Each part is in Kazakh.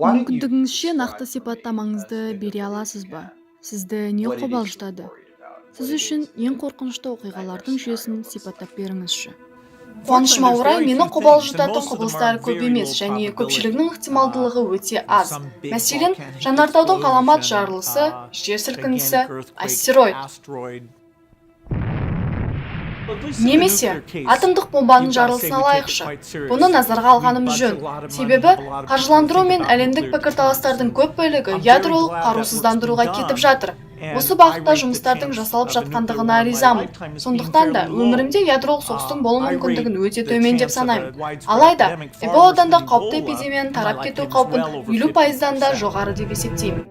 Мүмкіндігіңізше нақты сипаттамаңызды бере аласыз ба? Сізді не қобалжытады? Сіз үшін ең қорқынышты оқиғалардың жүйесін сипаттап беріңізші. Қуанышыма орай, мені қобалжытатын құбылыстар көп емес және көпшілігінің ықтималдылығы өте аз. Мәселен, жанартаудың ғаламат жарылысы, жер сілкінісі, астероид. Немесе атомдық бомбаның жарылысын алайықшы. Бұны назарға алғаным жөн. Себебі, қаржыландыру мен әлемдік пікірталастардың көп бөлігі ядролық қарусыздандыруға кетіп жатыр. Осы бағытта жұмыстардың жасалып жатқандығына ризамын. Сондықтан да өмірімде ядролық соғыстың болу мүмкіндігін өте төмен деп санаймын. Алайда, эболадан да қауіпті эпидемияның тарап кету қаупін 50%-дан да жоғары деп есептеймін.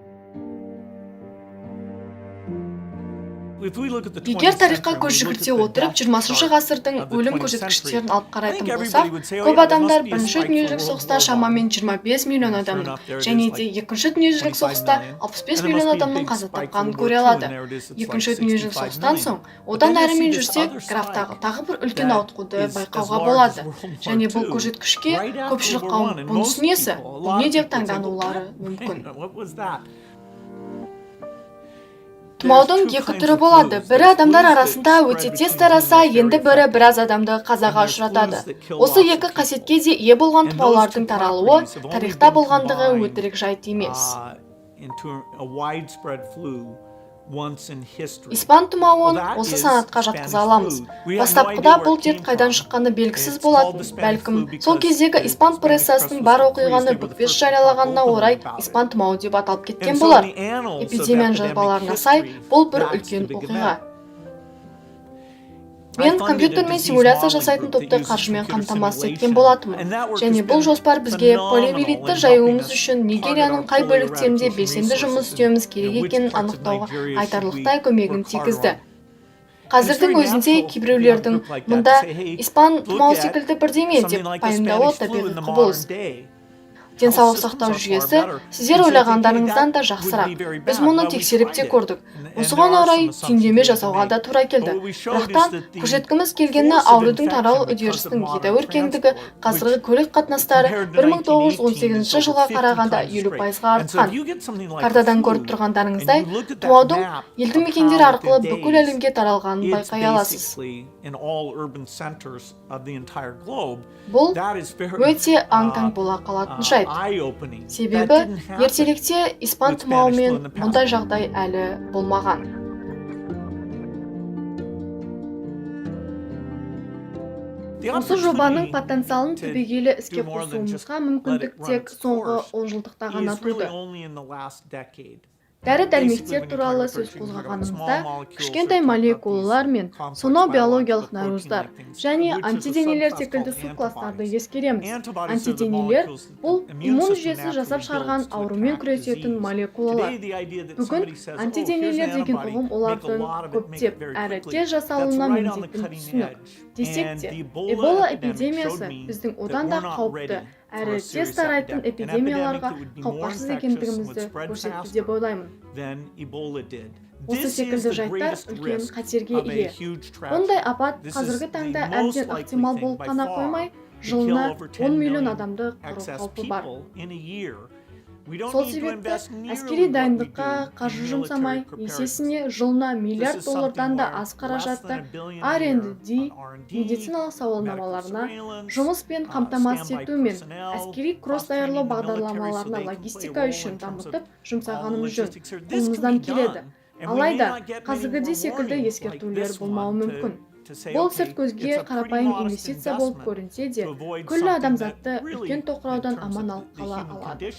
Егер тарихқа көз жүгірте отырып, 20 ғасырдың өлім көрсеткіштерін алып қарайтын болсақ, көп адамдар бірінші дүниежүзілік соғыста шамамен 25 миллион адамның, және де екінші дүниежүзілік соғыста 65 миллион адамның қаза тапқанын көре алады. Екінші дүниежүзілік соғыстан соң, одан әрімен жүрсек, графтағы тағы бір үлкен ауытқуды байқауға болады. Және бұл көрсеткішке көпшілік қауым бұнысы несі? Бұл не деп таңданулары мүмкін. Тұмаудың екі түрі болады. Бірі адамдар арасында өте тез тараса, енді бірі біраз адамды қазаға ұшыратады. Осы екі қасиетке де ие болған тұмаулардың таралуы тарихта болғандығы өтірік жайт емес. Испан тұмауын осы санатқа жатқыза аламыз. Бастапқыда бұл дерт қайдан шыққаны белгісіз болатын. Бәлкім, сол кездегі испан прессасының бар оқиғаны бүкпес жариялағанына орай испан тұмауы деп аталып кеткен болар. Эпидемияның жазбаларына сай, бұл бір үлкен оқиға. Мен компьютермен симуляция жасайтын топты қаржымен қамтамасыз еткен болатымын. Және бұл жоспар бізге полиомиелитті жаюымыз үшін Нигерияның қай бөліктерінде белсенді жұмыс істеуіміз керек екенін анықтауға айтарлықтай көмегін тигізді. Қазірдің өзінде кейбіреулердің мұнда испан тұмауы секілді бірдеме деп пайымдауы табиғи құбылыс. Денсаулық сақтау жүйесі сіздер ойлағандарыңыздан да жақсырақ. Біз мұны тексеріп те көрдік. Осыған орай түйіндеме жасауға да тура келді. Бірақтан, көрсеткіміз келгені аурудың таралу үдерісінің едәуір кеңдігі қазіргі көлік қатынастары 1918 жылға қарағанда 50%-ға артқан. Картадан көріп тұрғандарыңыздай, тұмаудың елді мекендер арқылы бүкіл әлемге таралғанын байқай аласыз. Бұл өте аң-таң бола қалатын жайт. Себебі, ертелікте испан тұмауымен мұндай жағдай әлі болмаған. Осы жобаның потенциалын түбегейлі іске қосуымызға мүмкіндік тек соңғы 10 жылдықта ғана туды. Дәрі-дәрмектер туралы сөз қозғағанымызда, кішкентай молекулалар мен сонау биологиялық нароздар және антиденелер секілді субкластарды ескереміз. Антиденелер бұл иммун жүйесі жасап шығарған аурумен күресетін молекулалар. Бүгін антиденелер деген ұғым олардың көптеп әрі тез жасалуына міндетін түсінік. Десек те, эбола эпидемиясы біздің одан да қауіпті әрі тез тарайтын эпидемияларға қауқарсыз екендігімізді көрсетті деп ойлаймын. Осы секілді жайттар үлкен қатерге ие. Ондай апат қазіргі таңда әбден ықтимал болып қана қоймай, жылына 10 миллион адамды қыру қаупі бар. Сол себепті әскери дайындыққа қаржы жұмсамай, есесіне жылына миллиард доллардан да аз қаражатты R&D медициналық сауалнамаларына, жұмыс пен қамтамасыз ету мен әскери кросс даярлау бағдарламаларына логистика үшін дамытып жұмсағанымыз жөн, қолымыздан келеді. Алайда, қазіргідей секілді ескертулер болмауы мүмкін. Бұл сырт көзге қарапайым инвестиция болып көрінсе де, күллі адамзатты үлкен тоқыраудан аман алып қала алады.